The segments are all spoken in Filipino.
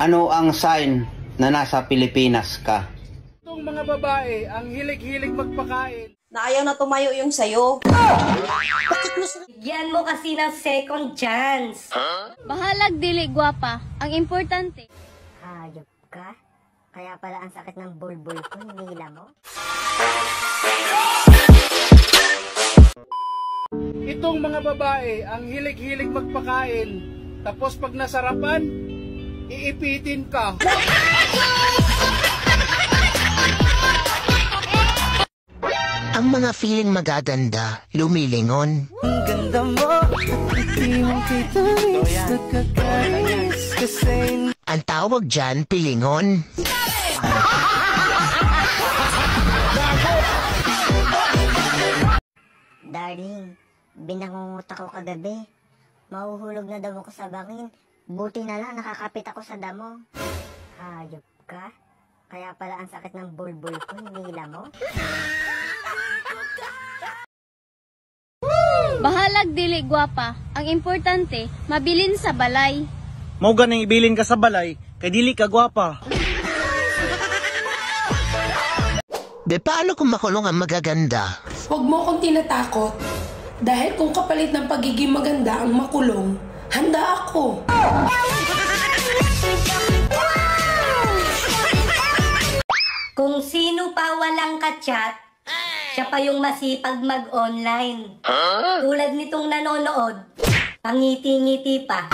Ano ang sign na nasa Pilipinas ka? Itong mga babae ang hilig-hilig magpakain. Na ayaw na tumayo yung sayo. Bigyan mo kasi ng second chance. Bahalag dili gwapa. Ang importante. Hayop ka? Kaya pala ang sakit ng bulbul ko, hinihila mo? Itong mga babae ang hilig-hilig magpakain. Tapos pag nasarapan, iipitin ka. Ang mga feeling magaganda, lumilingon. Ang ganda mo, hindi mo kitamis, nakakainis kasi. Ang tawag dyan, pilingon. Darling, binangungot ako kagabi. Mahuhulog na daw ako sa bangin. Buti na lang nakakapit ako sa damo. Hayop ka? Kaya pala ang sakit ng bulbul ko, hinihila mo? Bahalag dili gwapa. Ang importante, mabilin sa balay. Mao ganing ibilin ka sa balay, kay dili ka gwapa. De paano kung makulong ang magaganda? Huwag mo akong tinatakot. Dahil kung kapalit ng pagiging maganda ang makulong, handa ako. Kung sino pa walang kachat, siya pa yung masipag mag-online. Tulad nitong nanonood, pangiti-ngiti pa.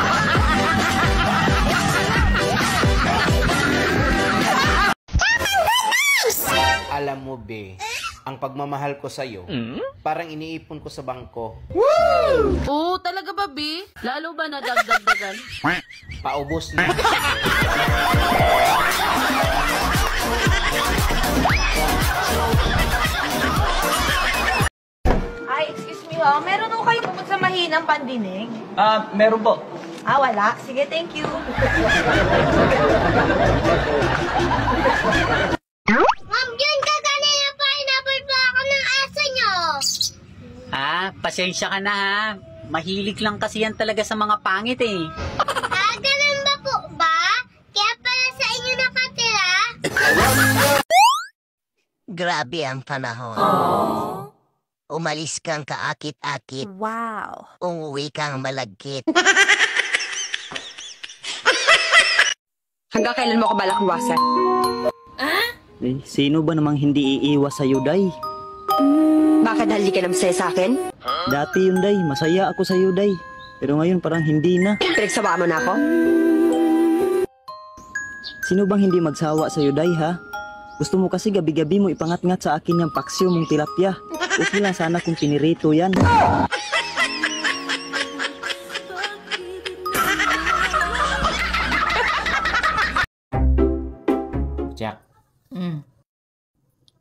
Alam mo, be, ang pagmamahal ko sa'yo, parang iniipon ko sa bangko. Oo, talaga ba, B? Lalo ba nadagdagdagan? Paubos na. Ay, excuse me ha. Meron ho kayo bukod sa mahinang pandinig? Meron po. Wala. Sige, thank you. Ma'am, yun ka kanina pineapple pa ako ng asa nyo. Pasensya ka na ha. Mahilig lang kasi yan talaga sa mga pangit eh. Ganun ba po ba? Kaya pala sa inyo nakatira? Grabe ang panahon. Umalis kang kaakit-akit. Wow. Umuwi kang malagkit. Hanggang kailan mo ako balak iwasan? Eh, sino ba namang hindi iiwas sa'yo, Day? Bakit hali ka na masaya sa akin? Dati yun, Day. Masaya ako sa'yo, Day. Pero ngayon parang hindi na. Pinagsawa mo na ako? Sino bang hindi magsawa sa'yo, Day, ha? Gusto mo kasi gabi-gabi mo ipangat-ngat sa akin yung paksyo mong tilapia. Okay lang sana kung pinirito yan. Jack.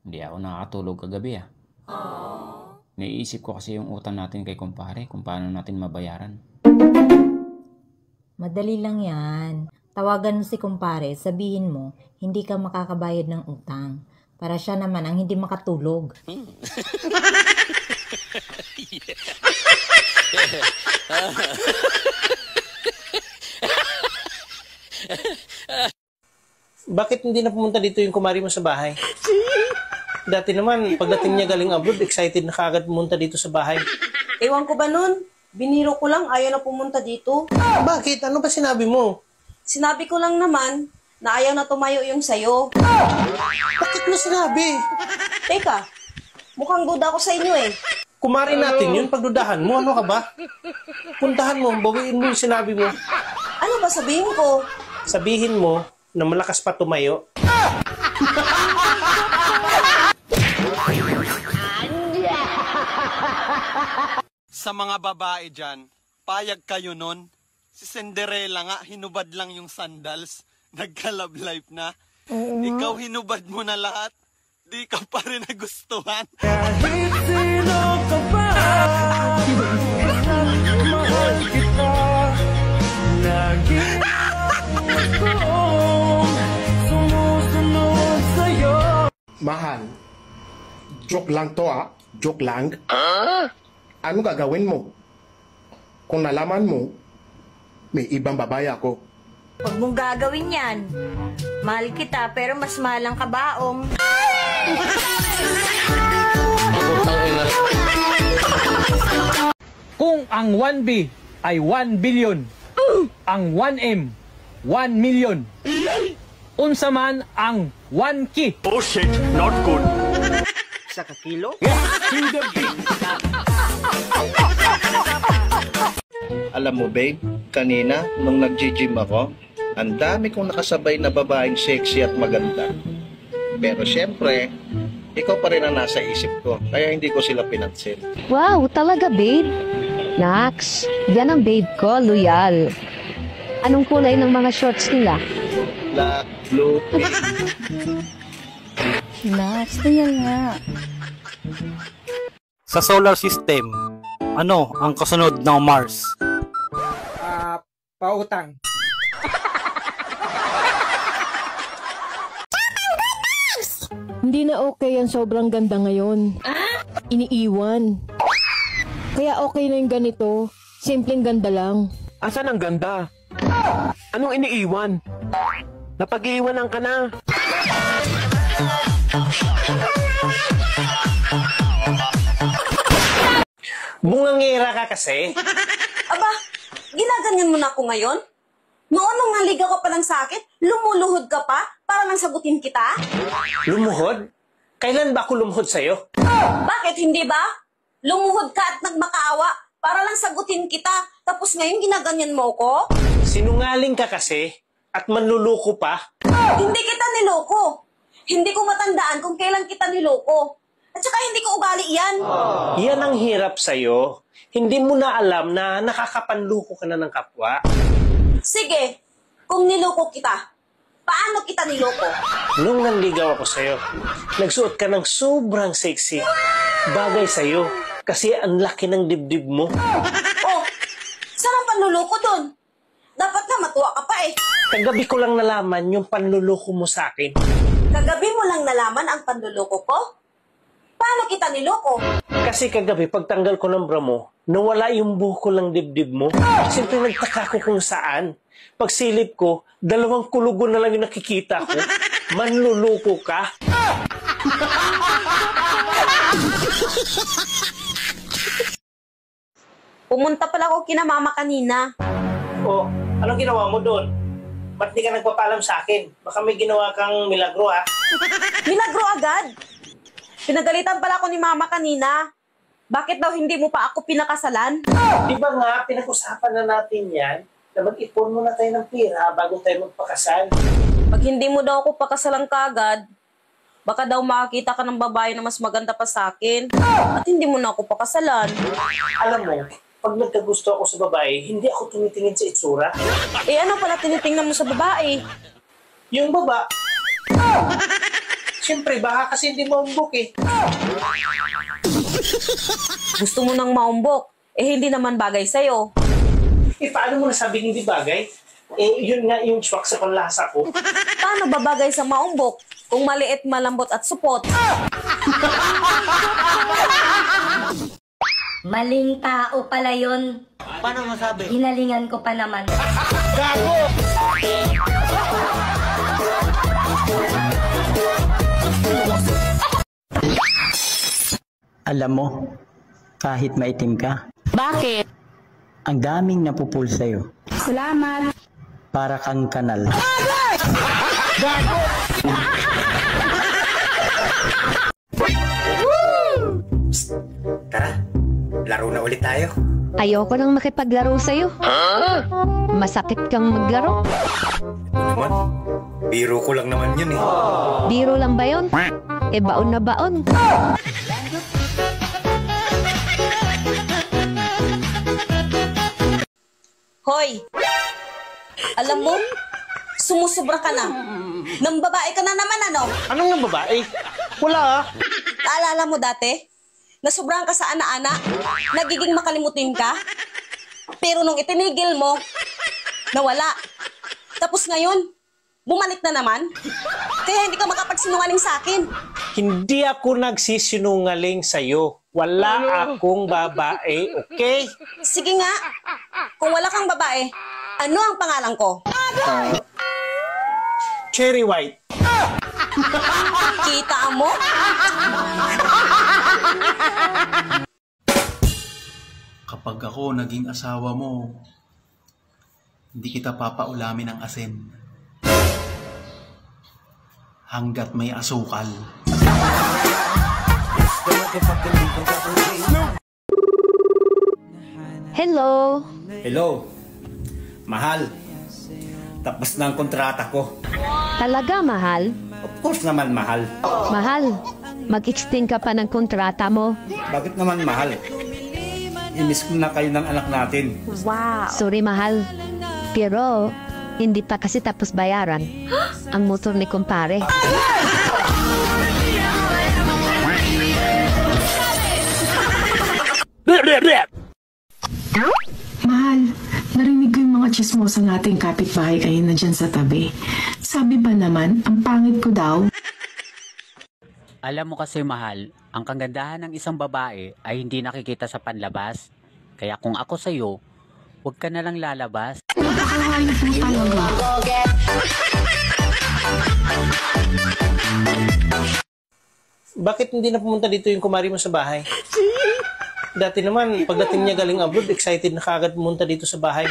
Hindi ako nakakatulog kagabi ah. Naiisip ko kasi yung utang natin kay kumpare, kung paano natin mabayaran. Madali lang yan. Tawagan mo si kumpare, sabihin mo, hindi ka makakabayad ng utang. Para siya naman ang hindi makatulog. Bakit hindi na pumunta dito yung kumari mo sa bahay? Dati naman, pagdating niya galing abroad, excited na kagad pumunta dito sa bahay. Ewan ko ba nun? Biniro ko lang, ayaw na pumunta dito. Bakit? Ano ba sinabi mo? Sinabi ko lang naman na ayaw na tumayo yung sayo. Bakit mo sinabi? Teka, mukhang duda ako sa inyo eh. Kumari natin yun, pagdudahan mo, ano ka ba? Puntahan mo, bawiin mo yung sinabi mo. Ano ba sabihin ko? Sabihin mo na malakas pa tumayo. Sa mga babae dyan, payag kayo nun. Si Cinderella nga, hinubad lang yung sandals. Nagka-love life na. Ikaw hinubad mo na lahat. Di ka pa rin nagustuhan. Kahit sino ka ba, mahal kita. Lagi akong sumusunod sa'yo. Mahal, joke lang to ah. Joke lang. Ano gagawin mo? Kung nalaman mo, may ibang babae ako. Huwag mong gagawin yan. Mahal kita, pero mas mahal ang kabaong. Kung ang 1B ay 1 billion, ang 1M, 1 million, unsa man ang 1K. Oh shit, not good. Sa kakilo? Alam mo babe, kanina nung nag-gym ako, ang dami kong nakasabay na babaeng sexy at maganda. Pero syempre, ikaw pa rin ang nasa isip ko, kaya hindi ko sila pinansin. Wow, talaga babe? Nax, yan ang babe ko, loyal. Anong kulay ng mga shorts nila? Black, blue, pink. Nax, loyal nga. Sa solar system, ano ang kasunod ng Mars? Pautang. Hindi na okay ang sobrang ganda ngayon. Iniiwan. Kaya okay na yung ganito. Simpleng ganda lang. Asan ang ganda? Anong iniiwan? Napag-iiwanan ka na. Bungangira ka kasi. Aba, ginaganyan mo na ako ngayon? Noon nung naligaw ka pa lang sa akin, lumuluhod ka pa para lang sagutin kita? Lumuhod? Kailan ba ako lumuhod sa'yo? Bakit hindi ba? Lumuhod ka at nagmakaawa para lang sagutin kita, tapos ngayon ginaganyan mo ko? Sinungaling ka kasi at manluluko pa. Hindi kita niloko. Hindi ko matandaan kung kailan kita niloko. At saka hindi ko ugali yan. Yan ang hirap sa'yo. Hindi mo na alam na nakakapanluko ka na ng kapwa. Sige, kung niloko kita, paano kita niloko? Nung nanligaw ako sa'yo, nagsuot ka ng sobrang sexy. Bagay sa'yo, kasi ang laki ng dibdib mo. Oh, saan ang panluloko dun? Dapat nga matuwa ka pa eh. Kagabi ko lang nalaman yung panluloko mo sa akin. Kagabi mo lang nalaman ang panluloko ko? Paano kita niloko? Kasi kagabi, pagtanggal ko ng bra mo, nawala yung buhok ko lang dibdib mo. Siyempre nagtaka ko kung saan. Pagsilip ko, 2 kulugo na lang yung nakikita ko. Manluloko ka. Pumunta pala ako kina mama kanina. Oh, anong ginawa mo doon? Ba't di ka nagpapalam sa akin? Baka may ginawa kang milagro ah. Milagro agad? Pinagalitan pala ako ni mama kanina. Bakit daw hindi mo pa ako pinakasalan? Di ba nga, pinag-usapan na natin yan na mag-ipon muna tayo ng pera bago tayo magpakasal. Pag hindi mo daw ako pakasalan kaagad, baka daw makakita ka ng babae na mas maganda pa sa akin. At hindi mo na ako pakasalan. Alam mo, pag nagkagusto ako sa babae, hindi ako tumitingin sa itsura. Eh ano pala tinitingnan mo sa babae? Yung baba. Siyempre, baka kasi hindi maumbok eh. Gusto mo nang maumbok, eh hindi naman bagay sa'yo. Eh, paano mo nasabing hindi bagay? Eh, yun nga yung swak sa panlasa ko. Paano ba bagay sa maumbok kung maliit, malambot at supot? Maling tao pala yun. Paano masabi? Hinalingan ko pa naman. Gago! Alam mo, kahit maitim ka, Bakit? ang daming napupul sa'yo. Salamat. Para kang kanal. Tara, laro na ulit tayo. Ayoko nang makipaglaro sa'yo. Masakit kang maglaro. Ano naman? Biro ko lang naman yun eh. Biro lang ba yun? E baon na baon. Hoy! Alam mo, sumusubra ka na. Nang babae ka na naman, ano? Anong nang babae? Wala ah. Naalala mo dati? Nasubrahan ka sa ana-ana? Nagiging makalimutin ka? Pero nung itinigil mo, nawala. Tapos ngayon, bumalik na naman? Kaya hindi ka makapagsinungaling sa akin. Hindi ako nagsisinungaling sa'yo. Wala akong babae, okay? Sige nga, kung wala kang babae, Ano ang pangalan ko? Cherry White. Kita mo? Kapag ako naging asawa mo, hindi kita papaulamin ng asin. Hanggat may asukal. Hello? Hello. Mahal. Tapos na ang kontrata ko. Talaga, mahal? Of course naman, mahal. Mahal, mag-extend ka pa ng kontrata mo. Bakit naman, mahal? Inis ko na kayo ng anak natin. Wow! Sorry, mahal. Pero, hindi pa kasi tapos bayaran ang motor ni kumpare. Mahal, narinig ko yung mga chismosa nating kapitbahay kayo na dyan sa tabi. Sabi ba naman, ang pangit ko daw? Alam mo kasi, mahal, ang kagandahan ng isang babae ay hindi nakikita sa panlabas. Kaya kung ako sa'yo, huwag ka na lang lalabas. Napakahayop mo talaga. Bakit hindi na pumunta dito yung kumari mo sa bahay? Dati naman, pagdating niya galing abroad, excited na kagad pumunta dito sa bahay.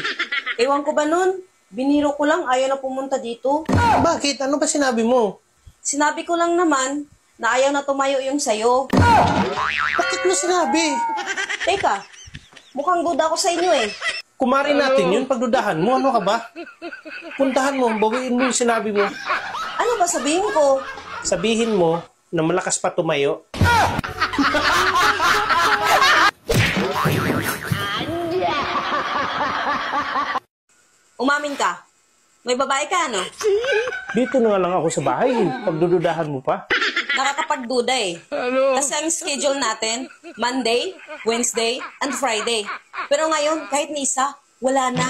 Ewan ko ba nun? Biniro ko lang, ayaw na pumunta dito. Bakit? Ano ba sinabi mo? Sinabi ko lang naman na ayaw na tumayo yung sayo. Bakit mo sinabi? Teka, mukhang duda ako sa inyo eh. Kumari natin yun, pagdudahan mo, ano ka ba? Puntahan mo, bawiin mo yung sinabi mo. Ano ba sabihin ko? Sabihin mo na malakas pa tumayo. Umamin ka. May babae ka, ano? Dito na nga lang ako sa bahay, pagdududahan mo pa. Nakakapagduda eh. Kasi ang schedule natin, Monday, Wednesday, and Friday. Pero ngayon, kahit ni isa, wala na.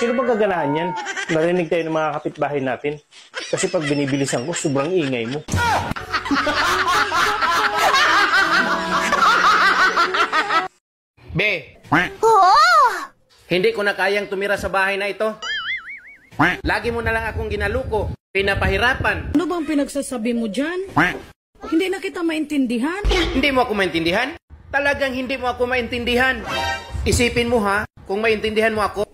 Sino bang gaganahan yan? Narinig tayo ng mga kapitbahay natin. Kasi pag binibilisan ko, sobrang ingay mo. Be! Hindi ko na kayang tumira sa bahay na ito. Lagi mo na lang akong ginaluko. Pinapahirapan. Ano bang pinagsasabi mo dyan? Hindi na kita maintindihan. Hindi mo ako maintindihan? Talagang hindi mo ako maintindihan. Isipin mo ha, kung maintindihan mo ako.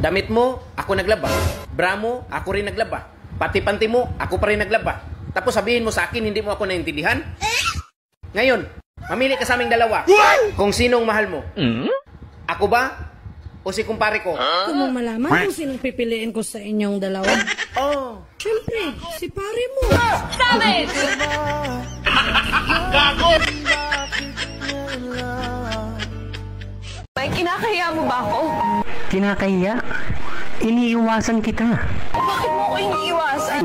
Damit mo, ako naglaba. Bra mo, ako rin naglaba. Pati panty mo, ako pa rin naglaba. Tapos sabihin mo sa akin, hindi mo ako naintindihan? Ngayon, mamili ka sa aming dalawa. Kung sinong mahal mo. Ako ba? O si kumpare ko? Kung mo malaman kung sinong pipiliin ko sa inyong dalawa. Oh. Siyempre, si pare mo. Stop it! Gago! May kinakahiya mo ba ako? Kinakahiya? Iniiwasan kita. Bakit mo ko iniiwasan?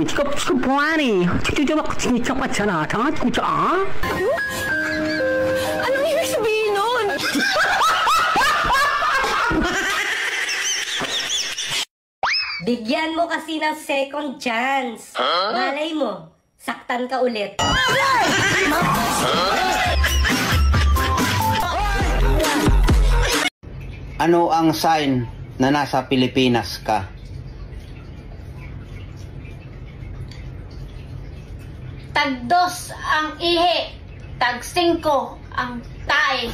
Anong ibig sabihin nun? Bigyan mo kasi ng second chance. Malay mo, saktan ka ulit. Ano ang sign na nasa Pilipinas ka? Tag-2 ang ihi. Tag-5 ang tae.